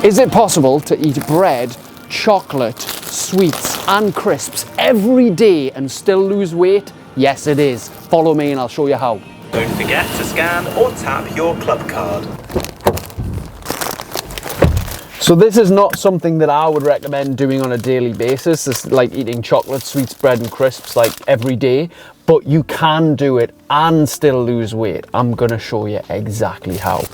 Is it possible to eat bread, chocolate, sweets and crisps every day and still lose weight? Yes, it is. Follow me and I'll show you how. Don't forget to scan or tap your club card. So this is not something that I would recommend doing on a daily basis. It's like eating chocolate, sweets, bread and crisps like every day, but you can do it and still lose weight. I'm gonna show you exactly how.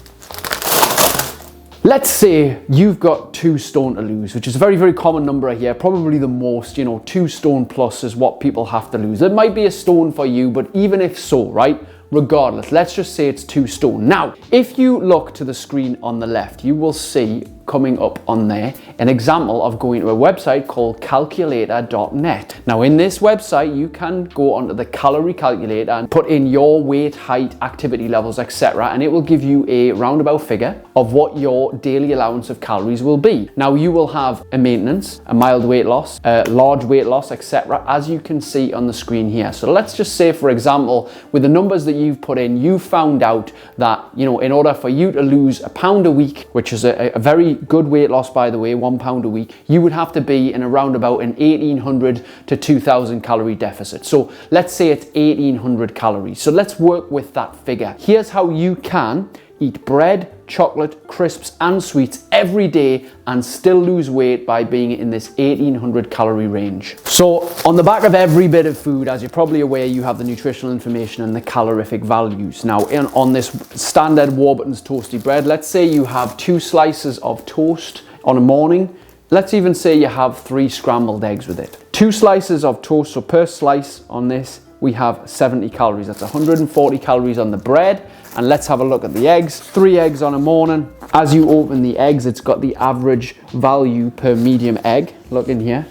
Let's say you've got 2 stone to lose, which is a very, very common number here, probably the most, 2 stone plus is what people have to lose. It might be a stone for you, but even if so, right? Regardless, let's just say it's 2 stone. Now, if you look to the screen on the left, you will see coming up on there an example of going to a website called calculator.net. Now in this website you can go onto the calorie calculator and put in your weight, height, activity levels, etc., and it will give you a roundabout figure of what your daily allowance of calories will be. Now you will have a maintenance, a mild weight loss, a large weight loss, etc., as you can see on the screen here. So let's just say, for example, with the numbers that you've put in, you found out that in order for you to lose a pound a week, which is a very good weight loss, by the way, 1 pound a week, you would have to be in around about an 1800 to 2000 calorie deficit. So let's say it's 1800 calories. So let's work with that figure. Here's how you can eat bread, chocolate, crisps and sweets every day and still lose weight by being in this 1800 calorie range. So on the back of every bit of food, as you're probably aware, you have the nutritional information and the calorific values. Now on this standard Warburton's toasty bread, let's say you have 2 slices of toast on a morning. Let's even say you have 3 scrambled eggs with it. 2 slices of toast, so per slice on this we have 70 calories. That's 140 calories on the bread. And let's have a look at the eggs. 3 eggs on a morning. As you open the eggs, it's got the average value per medium egg. Look in here.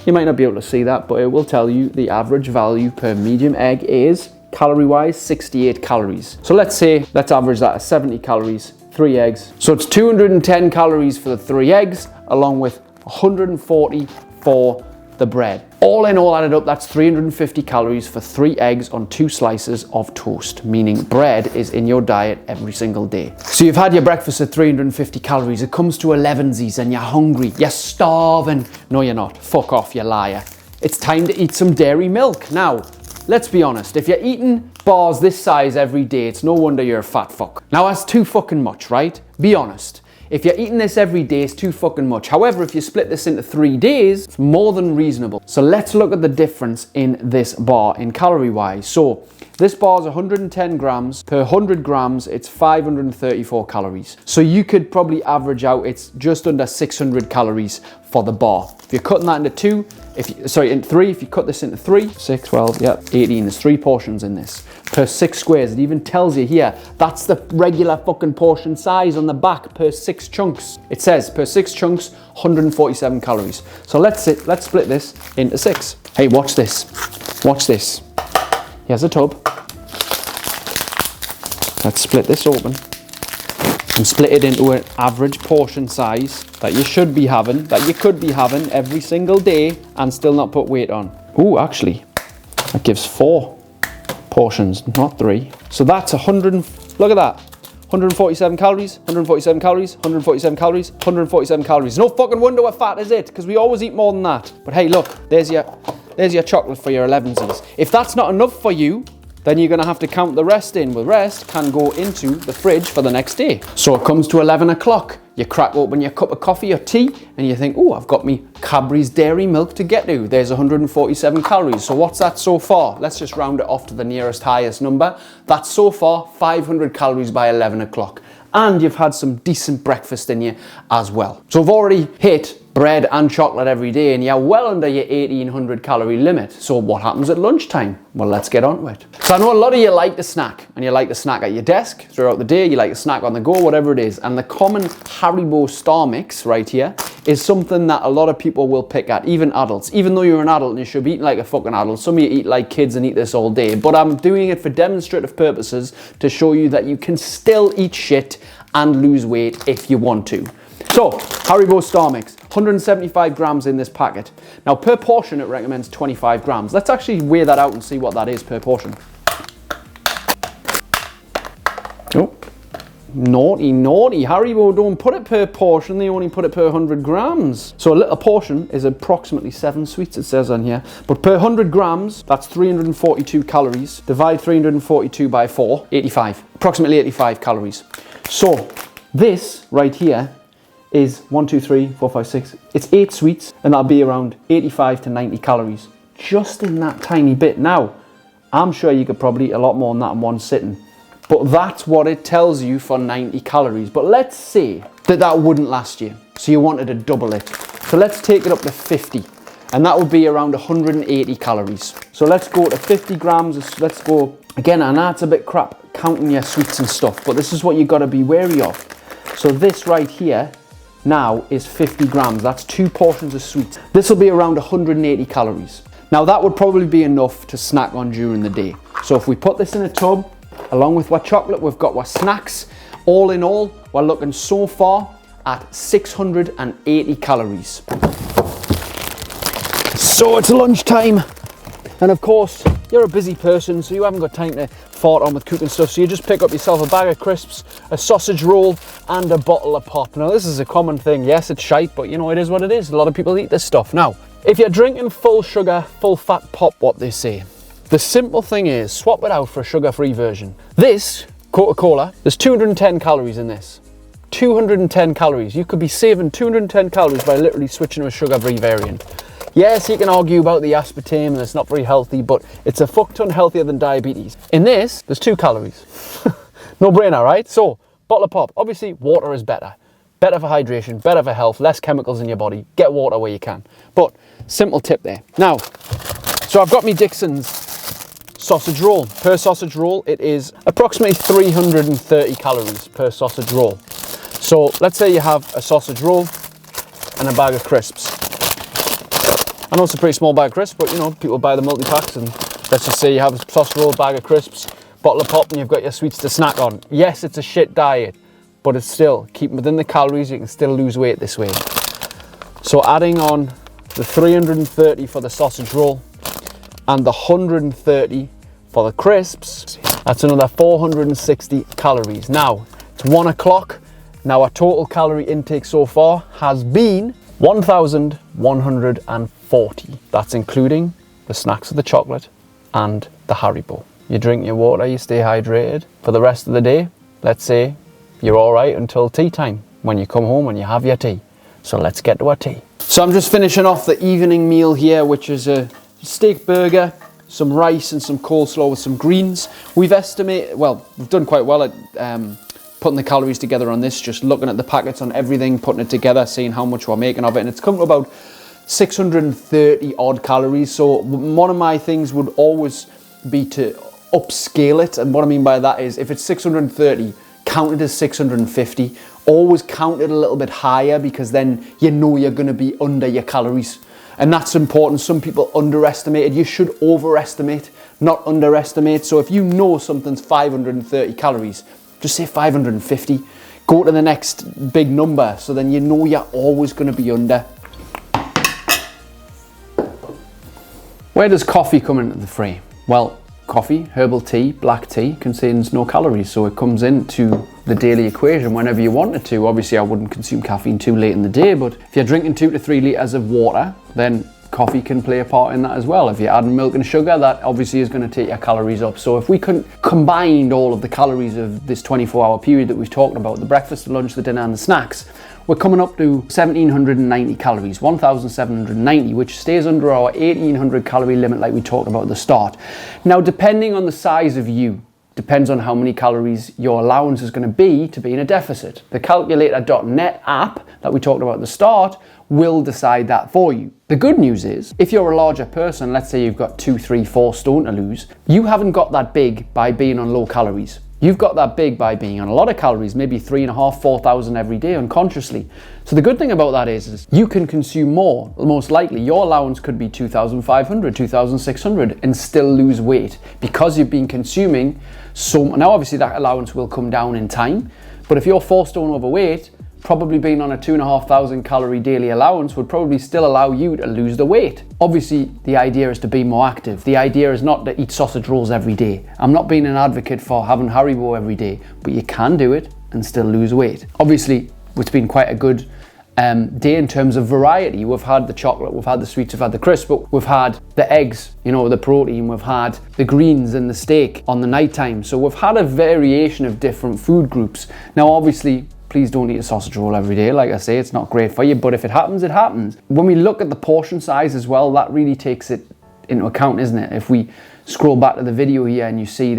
You might not be able to see that, but it will tell you the average value per medium egg is, calorie-wise, 68 calories. So let's average that as 70 calories, 3 eggs. So it's 210 calories for the 3 eggs, along with 140 for the bread. All in all added up, that's 350 calories for 3 eggs on 2 slices of toast, meaning bread is in your diet every single day. So you've had your breakfast at 350 calories, it comes to 11sies and you're hungry, you're starving. No, you're not. Fuck off, you liar. It's time to eat some dairy milk. Now, let's be honest, if you're eating bars this size every day, it's no wonder you're a fat fuck. Now that's too fucking much, right? Be honest. If you're eating this every day, it's too fucking much. However, if you split this into 3 days, it's more than reasonable. So let's look at the difference in this bar in calorie wise. So this bar is 110 grams. Per 100 grams, it's 534 calories. So you could probably average out, it's just under 600 calories for the bar. If you're cutting that into in 3, if you cut this into 3, 6, 12, yeah, 18, there's 3 portions in this. Per 6 squares, it even tells you here, that's the regular fucking portion size on the back per 6 chunks. It says per 6 chunks, 147 calories. So let's split this into 6. Hey, watch this. Watch this. Here's a tub. Let's split this open and split it into an average portion size that you should be having, that you could be having every single day and still not put weight on. Ooh, actually, that gives 4 portions, not 3. So that's look at that. 147 calories, 147 calories, 147 calories, 147 calories. No fucking wonder we're fat, is it? Because we always eat more than that. But hey, look, there's your chocolate for your 11sies. If that's not enough for you, then you're gonna have to count the rest in. Well, the rest can go into the fridge for the next day. So it comes to 11 o'clock. You crack open your cup of coffee or tea and you think, oh, I've got me Cadbury's dairy milk to get to. There's 147 calories. So what's that so far? Let's just round it off to the nearest highest number. That's so far 500 calories by 11 o'clock. And you've had some decent breakfast in you as well. So I've already hit bread and chocolate every day and you're well under your 1800 calorie limit. So what happens at lunchtime? Well, let's get on to it. So I know a lot of you like to snack, and you like to snack at your desk throughout the day, you like to snack on the go, whatever it is. And the common Haribo Star Mix right here is something that a lot of people will pick at, even adults. Even though you're an adult and you should be eating like a fucking adult, some of you eat like kids and eat this all day. But I'm doing it for demonstrative purposes to show you that you can still eat shit and lose weight if you want to. So, Haribo Star Mix, 175 grams in this packet. Now, per portion, it recommends 25 grams. Let's actually weigh that out and see what that is per portion. Oh, Naughty, naughty. Haribo don't put it per portion, they only put it per 100 grams. So a little portion is approximately 7 sweets, it says on here. But per 100 grams, that's 342 calories. Divide 342 by 4, 85. Approximately 85 calories. So this right here is 1, 2, 3, 4, 5, 6. It's 8 sweets, and that'll be around 85 to 90 calories. Just in that tiny bit. Now, I'm sure you could probably eat a lot more than that in one sitting. But that's what it tells you for 90 calories. But let's say that that wouldn't last you. So you wanted to double it. So let's take it up to 50. And that would be around 180 calories. So let's go to 50 grams. Let's go, again, I know it's a bit crap counting your sweets and stuff, but this is what you've got to be wary of. So this right here now is 50 grams. That's 2 portions of sweets. This will be around 180 calories. Now that would probably be enough to snack on during the day. So if we put this in a tub, along with our chocolate, we've got our snacks. All in all, we're looking so far at 680 calories. So it's lunchtime. And of course, you're a busy person, so you haven't got time to fart on with cooking stuff. So you just pick up yourself a bag of crisps, a sausage roll, and a bottle of pop. Now this is a common thing. Yes, it's shite, but you know, it is what it is. A lot of people eat this stuff. Now, if you're drinking full sugar, full fat pop, what they say, the simple thing is swap it out for a sugar-free version. This Coca-Cola, there's 210 calories in this. 210 calories. You could be saving 210 calories by literally switching to a sugar-free variant. Yes, you can argue about the aspartame and it's not very healthy, but it's a fuck ton healthier than diabetes. In this, there's 2 calories. No brainer, right? So, bottle of pop. Obviously, water is better. Better for hydration, better for health, less chemicals in your body. Get water where you can. But, simple tip there. Now, so I've got me Dixon's sausage roll. Per sausage roll, it is approximately 330 calories per sausage roll. So let's say you have a sausage roll and a bag of crisps. I know it's a pretty small bag of crisps, but you know, people buy the multi-packs, and let's just say you have a sausage roll, bag of crisps, bottle of pop, and you've got your sweets to snack on. Yes, it's a shit diet, but it's still, keep within the calories, you can still lose weight this way. So adding on the 330 for the sausage roll and the 130 for the crisps, that's another 460 calories. Now, it's 1 o'clock. Now our total calorie intake so far has been 1,140. That's including the snacks of the chocolate and the Haribo. You drink your water, you stay hydrated for the rest of the day. Let's say you're all right until tea time, when you come home and you have your tea. So let's get to our tea. So I'm just finishing off the evening meal here, which is a steak burger, some rice and some coleslaw with some greens. We've estimated, well, we've done quite well at putting the calories together on this, just looking at the packets on everything, putting it together, seeing how much we're making of it, and it's come to about 630 odd calories. So one of my things would always be to upscale it, and what I mean by that is if it's 630, count it as 650. Always count it a little bit higher, because then you know you're going to be under your calories. And that's important. Some people underestimate it. You should overestimate, not underestimate. So if you know something's 530 calories, just say 550. Go to the next big number, so then you know you're always going to be under. Where does coffee come into the fray? Well, coffee, herbal tea, black tea contains no calories, so it comes into the daily equation whenever you want it to. Obviously, I wouldn't consume caffeine too late in the day, but if you're drinking 2 to 3 litres of water, then coffee can play a part in that as well. If you're adding milk and sugar, that obviously is going to take your calories up. So if we combined all of the calories of this 24-hour period that we've talked about, the breakfast, the lunch, the dinner and the snacks, we're coming up to 1,790 calories, 1,790, which stays under our 1,800 calorie limit like we talked about at the start. Now, depending on the size of you, depends on how many calories your allowance is going to be in a deficit. The calculator.net app that we talked about at the start will decide that for you. The good news is, if you're a larger person, let's say you've got 2, 3, 4 stone to lose, you haven't got that big by being on low calories. You've got that big by being on a lot of calories, maybe 3,500, 4,000 every day unconsciously. So the good thing about that is you can consume more. Most likely your allowance could be 2,500, 2,600 and still lose weight because you've been consuming so. Now obviously that allowance will come down in time, but if you're 4 stone overweight, probably being on a 2,500 calorie daily allowance would probably still allow you to lose the weight. Obviously, the idea is to be more active. The idea is not to eat sausage rolls every day. I'm not being an advocate for having Haribo every day, but you can do it. and still lose weight. Obviously, it's been quite a good day in terms of variety. We've had the chocolate, we've had the sweets, we've had the crisp, but we've had the eggs, you know, the protein, we've had the greens and the steak on the night time. So we've had a variation of different food groups. Now, obviously, please don't eat a sausage roll every day. Like I say, it's not great for you, but if it happens, it happens. When we look at the portion size as well, that really takes it into account, isn't it? If we scroll back to the video here and you see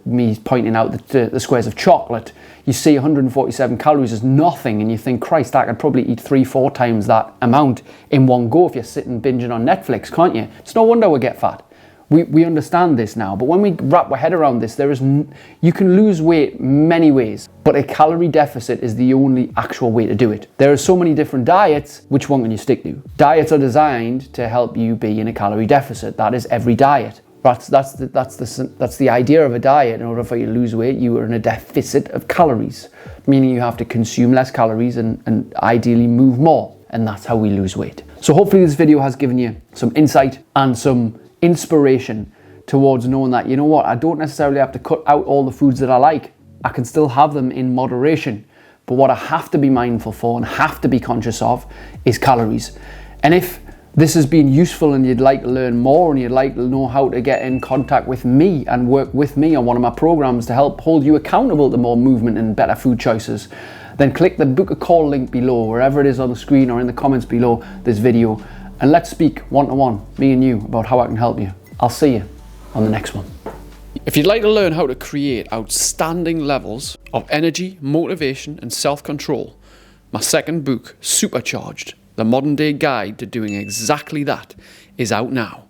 me pointing out the squares of chocolate, you see 147 calories is nothing, and you think, Christ, I could probably eat 3-4 times that amount in one go if you're sitting binging on Netflix, can't you? It's no wonder we get fat. We understand this now, but when we wrap our head around this, you can lose weight many ways, but a calorie deficit is the only actual way to do it. There are so many different diets. Which one can you stick to? Diets are designed to help you be in a calorie deficit. That is every diet. That's the idea of a diet. In order for you to lose weight, you are in a deficit of calories, meaning you have to consume less calories and ideally move more, and that's how we lose weight. So hopefully this video has given you some insight and some inspiration towards knowing that, you know what, I don't necessarily have to cut out all the foods that I like. I can still have them in moderation, but what I have to be mindful for and have to be conscious of is calories. And if this has been useful and you'd like to learn more and you'd like to know how to get in contact with me and work with me on one of my programs to help hold you accountable to more movement and better food choices, then click the book a call link below, wherever it is on the screen or in the comments below this video, and let's speak one-to-one, me and you, about how I can help you. I'll see you on the next one. If you'd like to learn how to create outstanding levels of energy, motivation, and self-control, my second book, Supercharged, the modern day guide to doing exactly that, is out now.